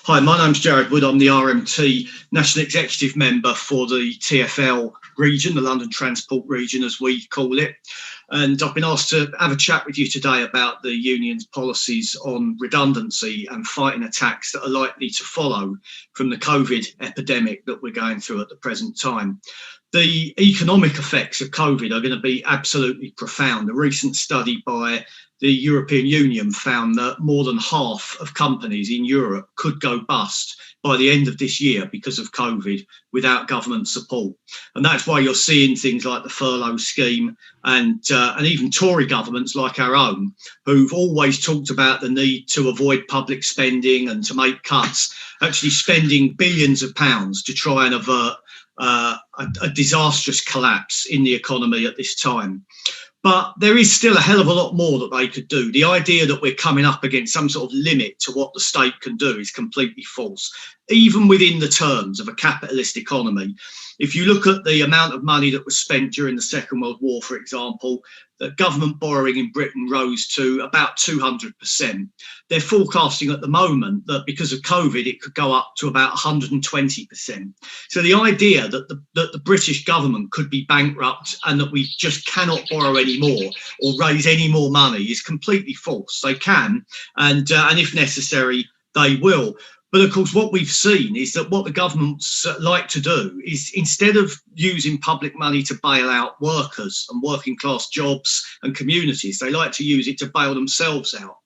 Hi, my name's Jared Wood. I'm the RMT National Executive member for the TfL region, the London Transport region as we call it. And I've been asked to have a chat with you today about the union's policies on redundancy and fighting attacks that are likely to follow from the COVID epidemic that we're going through at the present time. The economic effects of COVID are going to be absolutely profound. A recent study by the European Union found that more than half of companies in Europe could go bust by the end of this year because of COVID without government support. And that's why you're seeing things like the furlough scheme and even Tory governments like our own, who've always talked about the need to avoid public spending and to make cuts, actually spending billions of pounds to try and avert a disastrous collapse in the economy at this time. But there is still a hell of a lot more that they could do. The idea that we're coming up against some sort of limit to what the state can do is completely false. Even within the terms of a capitalist economy, if you look at the amount of money that was spent during the Second World War, for example, the government borrowing in Britain rose to about 200%. They're forecasting at the moment that because of COVID, it could go up to about 120%. So the idea that the British government could be bankrupt and that we just cannot borrow any more or raise any more money is completely false. They can, and if necessary, they will. But of course, what we've seen is that what the governments like to do is, instead of using public money to bail out workers and working class jobs and communities, they like to use it to bail themselves out.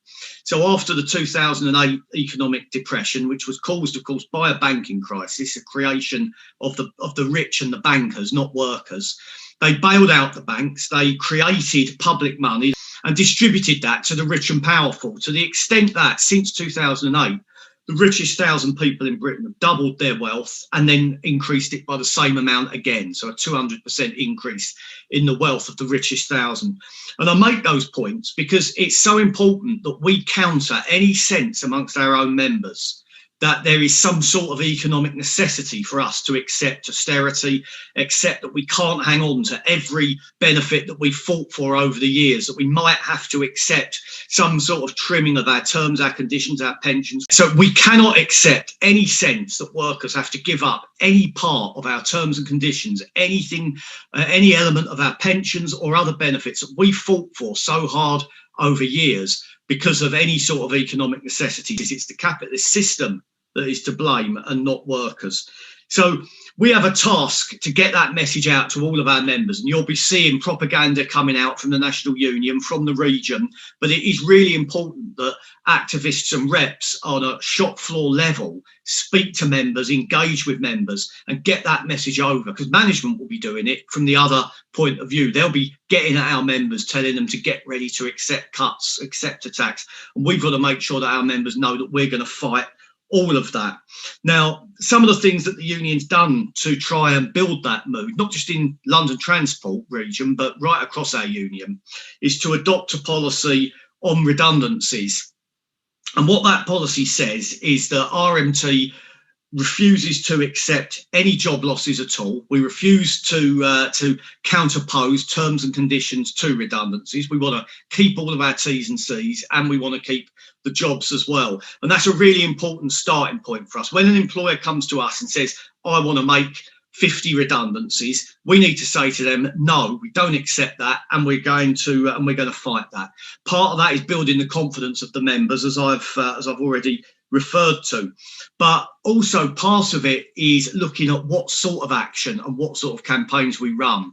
So after the 2008 economic depression, which was caused, of course, by a banking crisis, a creation of the rich and the bankers, not workers, they bailed out the banks, they created public money and distributed that to the rich and powerful, to the extent that since 2008, the richest 1,000 people in Britain have doubled their wealth and then increased it by the same amount again. So a 200% increase in the wealth of the richest 1,000. And I make those points because it's so important that we counter any sense amongst our own members that there is some sort of economic necessity for us to accept austerity, accept that we can't hang on to every benefit that we fought for over the years, that we might have to accept some sort of trimming of our terms, our conditions, our pensions. So we cannot accept any sense that workers have to give up any part of our terms and conditions, anything, any element of our pensions or other benefits that we fought for so hard over years because of any sort of economic necessity. It's the capitalist system that is to blame and not workers. So we have a task to get that message out to all of our members, and you'll be seeing propaganda coming out from the National Union, from the region, but it is really important that activists and reps on a shop floor level speak to members, engage with members and get that message over, because management will be doing it from the other point of view. They'll be getting at our members, telling them to get ready to accept cuts, accept attacks, and we've got to make sure that our members know that we're going to fight all of that. Now, some of the things that the union's done to try and build that mood, not just in London Transport region, but right across our union, is to adopt a policy on redundancies. And what that policy says is that RMT refuses to accept any job losses at all. We refuse to counterpose terms and conditions to redundancies. We want to keep all of our T's and C's, and we want to keep the jobs as well. And that's a really important starting point for us. When an employer comes to us and says, I want to make 50 redundancies, we need to say to them, no, we don't accept that, and we're going to fight that. Part of that is building the confidence of the members, as I've already referred to, but also part of it is looking at what sort of action and what sort of campaigns we run.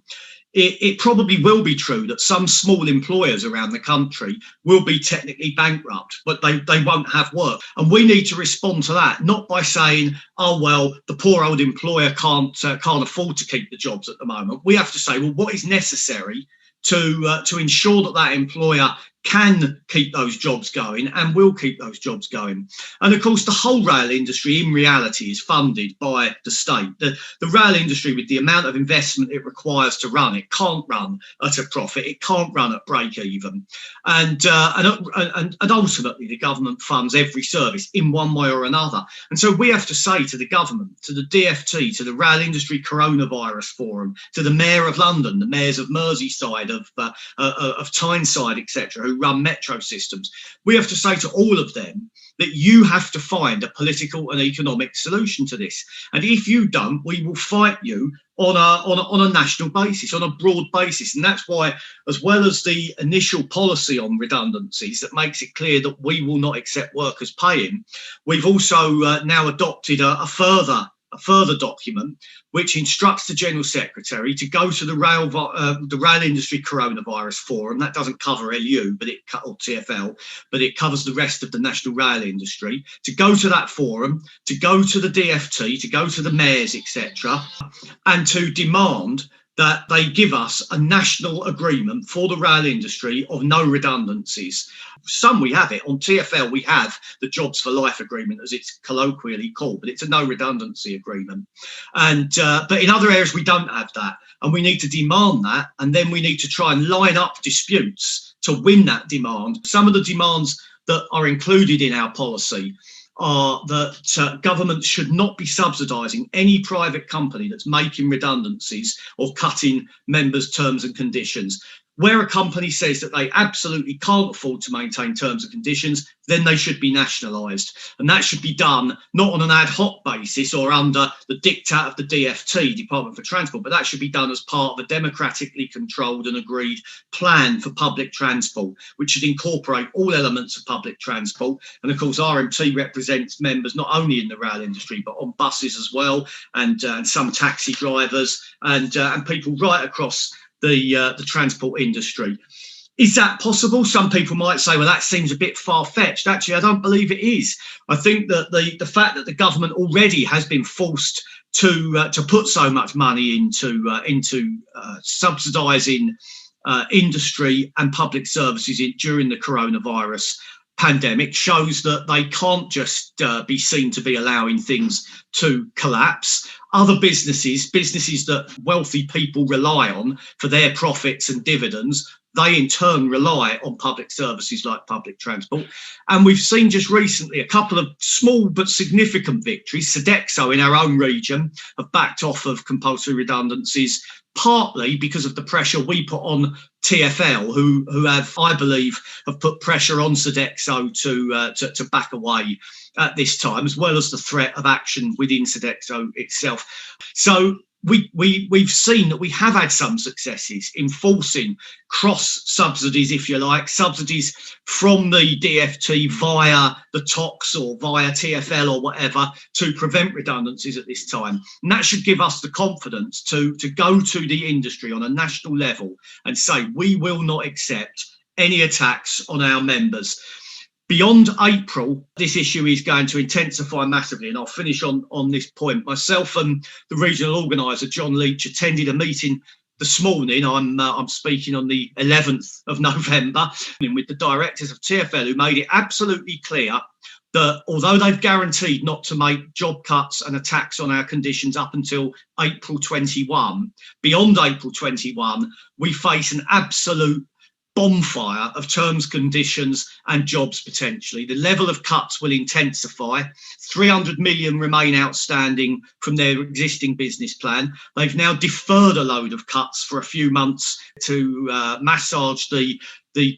It probably will be true that some small employers around the country will be technically bankrupt, but they won't have work. And we need to respond to that, not by saying, oh, well, the poor old employer can't afford to keep the jobs at the moment. We have to say, well, what is necessary to ensure that that employer can keep those jobs going and will keep those jobs going. And of course, the whole rail industry in reality is funded by the state. The rail industry, with the amount of investment it requires to run, it can't run at a profit, it can't run at break even. And ultimately, the government funds every service in one way or another. And so we have to say to the government, to the DfT, to the Rail Industry Coronavirus Forum, to the Mayor of London, the mayors of Merseyside, of Tyneside, etc., who run metro systems, we have to say to all of them that you have to find a political and economic solution to this. And if you don't, we will fight you on a national basis, on a broad basis. And that's why, as well as the initial policy on redundancies that makes it clear that we will not accept workers paying, we've also now adopted a further document which instructs the General Secretary to go to the rail industry coronavirus forum. That doesn't cover LU, or TfL, but it covers the rest of the national rail industry. To go to that forum, to go to the DFT, to go to the mayors, etc., and to demand that they give us a national agreement for the rail industry of no redundancies. Some we have it. On TfL, we have the Jobs for Life agreement, as it's colloquially called, but it's a no redundancy agreement. But in other areas, we don't have that. And we need to demand that. And then we need to try and line up disputes to win that demand. Some of the demands that are included in our policy are that government should not be subsidising any private company that's making redundancies or cutting members' terms and conditions. Where a company says that they absolutely can't afford to maintain terms and conditions, then they should be nationalised. And that should be done not on an ad hoc basis or under the diktat of the DFT, Department for Transport, but that should be done as part of a democratically controlled and agreed plan for public transport, which should incorporate all elements of public transport. And of course, RMT represents members not only in the rail industry, but on buses as well, and some taxi drivers and people right across the transport industry. Is that possible? Some people might say, well, that seems a bit far-fetched. Actually, I don't believe it is. I think that the fact that the government already has been forced to put so much money into subsidising industry and public services during the coronavirus pandemic shows that they can't just be seen to be allowing things to collapse. Other businesses that wealthy people rely on for their profits and dividends, they in turn rely on public services like public transport. And we've seen just recently a couple of small but significant victories. Sodexo in our own region have backed off of compulsory redundancies, partly because of the pressure we put on TfL, who have, I believe, have put pressure on Sodexo to back away at this time, as well as the threat of action within Sodexo itself. So we've seen that we have had some successes in forcing cross subsidies, if you like, subsidies from the DFT via the TOCs or via TfL or whatever to prevent redundancies at this time. And that should give us the confidence to go to the industry on a national level and say we will not accept any attacks on our members. Beyond April, this issue is going to intensify massively, and I'll finish on this point. Myself and the regional organiser, John Leach, attended a meeting this morning. I'm speaking on the 11th of November with the directors of TfL, who made it absolutely clear that although they've guaranteed not to make job cuts and attacks on our conditions up until April 21, beyond April 21, we face an absolute bonfire of terms, conditions and jobs potentially. The level of cuts will intensify. 300 million remain outstanding from their existing business plan. They've now deferred a load of cuts for a few months to massage the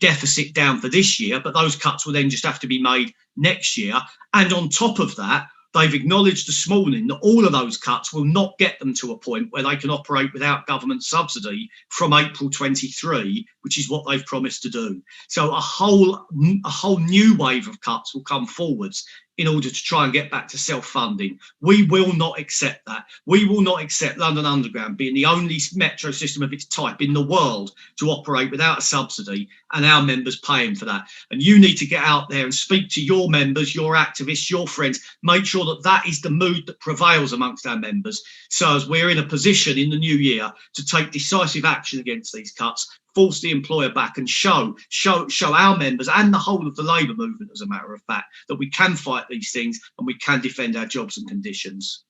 deficit down for this year, but those cuts will then just have to be made next year. And on top of that, they've acknowledged this morning that all of those cuts will not get them to a point where they can operate without government subsidy from April 23, which is what they've promised to do. So a whole new wave of cuts will come forwards in order to try and get back to self-funding. We will not accept that. We will not accept London Underground being the only metro system of its type in the world to operate without a subsidy and our members paying for that. And you need to get out there and speak to your members, your activists, your friends, make sure that that is the mood that prevails amongst our members. So as we're in a position in the new year to take decisive action against these cuts, force the employer back and show our members and the whole of the labour movement, as a matter of fact, that we can fight these things and we can defend our jobs and conditions.